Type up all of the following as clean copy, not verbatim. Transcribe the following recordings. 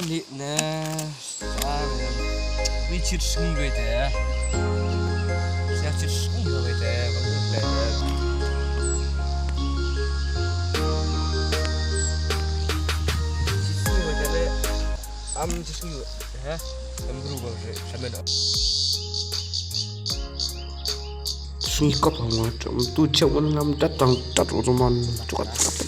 Ni nah, saya bicara senggai teh. Saya bicara senggai teh, kalau teh. Senggai teh, am senggai, ha? Berubah sama dah. Singkap macam tu jangan nam datang taruh zaman cukup apa.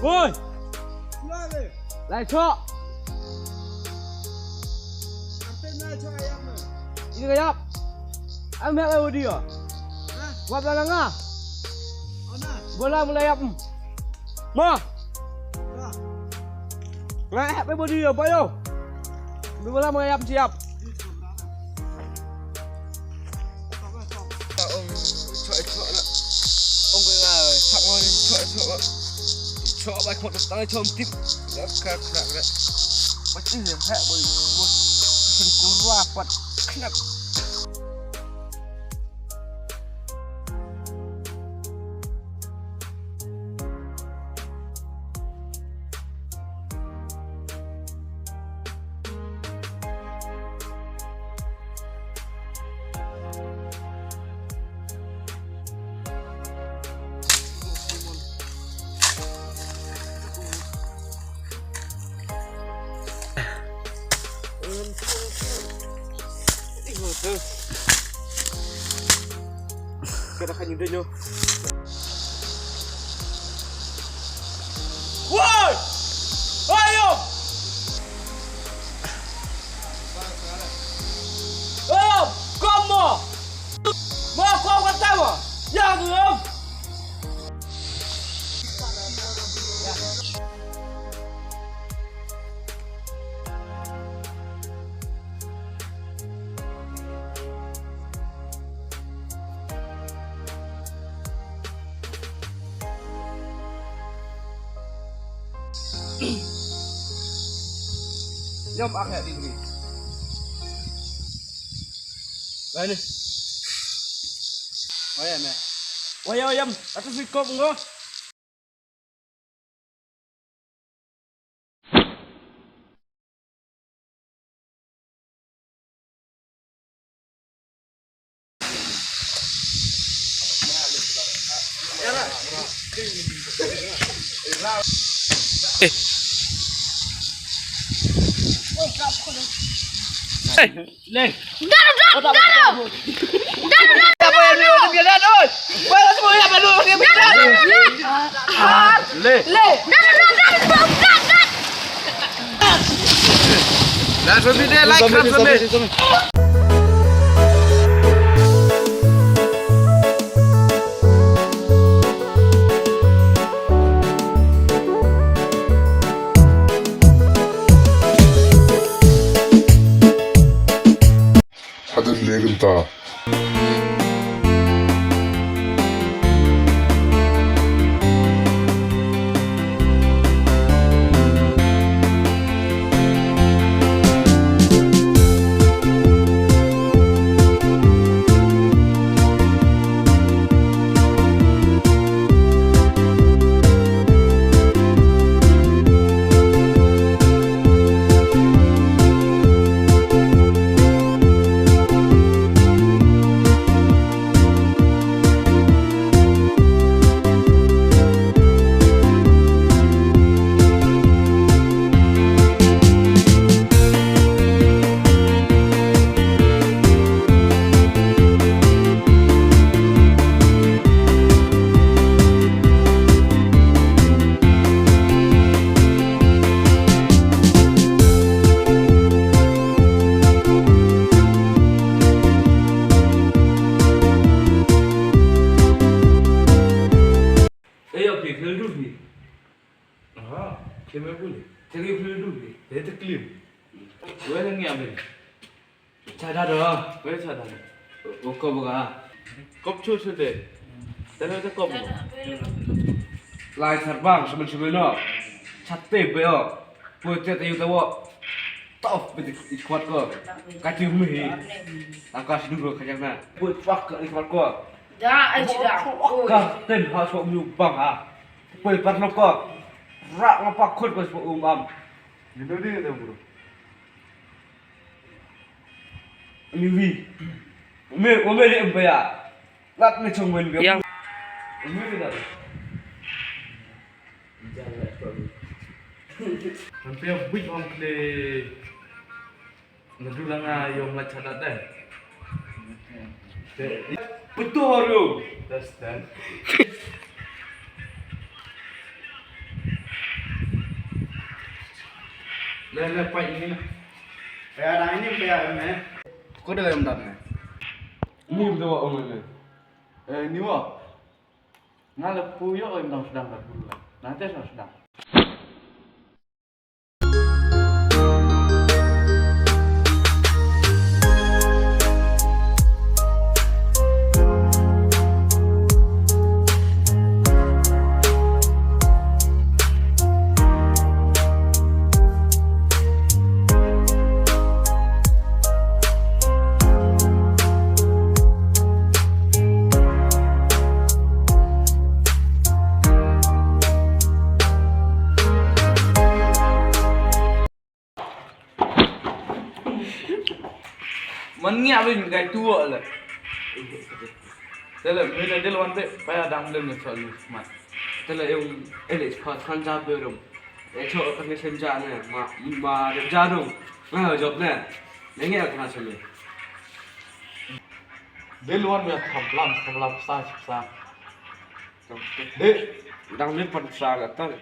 Ôi! Lại cho! Ini kayak am mek ayo dia. Buat dalang ah. Bola mulai ap. Ma. Ngai pe body apa yo? Bola mulai ap siap. Ông chọi đó. Ông cái là sạc ngon chọi cho bài một tay cho ông tiếp đã khạc khạc đấy bắt chước hiểm hệ bởi một phần cố loa bật khắc Kirakan yun nyo. Woi! Ayo! Ayo! Kamu! Mau kau kata apa? Ya belum? Jom akhir ini. Ini. Oh ya, Mek. Oh ya, Yam. Atas mikop enggak? Lên. Đaro. Apa yang dia lihat oi? Bawa semua lihat baru dia bicara. Le. Đaro. Lah suami dia like kan suami. هذا اللي قلته Sadar. Boleh sadar. Kau buka. Kau cuci deh. Tapi tu kau buka. Lai terbang sebelum Chatip yo. Pucat ayu tahu. Top betul kuat kau. Kacau mih. Angkat dulu kacangnya. Puat fak ni kuat kau. Dah, aja dah. Kau ten harus kau menyumbang ah. Puat parno kau. Rak ngapak kau kau umam. Gitu dia tu bro. Liwi. Ome dia empaya. Lat ni cuma ni. Yang Ome dia dah. Nanti yang big orang kle. Nadulang ayam macam ada. Betul haru. That's that. Lepas ini. Dah ini bayar ni. Kau dah yang dah ni. Ini betul orang ni. Ni wah. Ngalah puyo yang dah sedang dah bulan. Nanti saya sedang. Mengiap ni gay tua lah. Dalam mana dia lawan tu, payah dang dalam soal ni mat. Dalam yang elit kau kanjar berum. Cok kan ni senja ni, ma jarum. Job ni. Nengi aku nak cakap. Dia luar dia thamlam sah. Dang ni pun salah tak.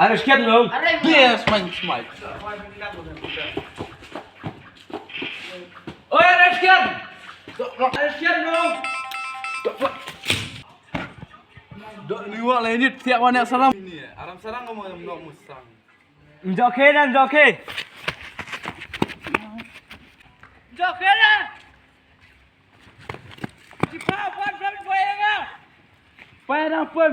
Ada sekian dong. Dia smile. Oh ada sekian. Ada sekian dong. Dok liwak lah ini tiap mana salam ini. Aram sarang ngomong nak musang. Joke dan joke. Joke dah. Cepat buat payah dah pun.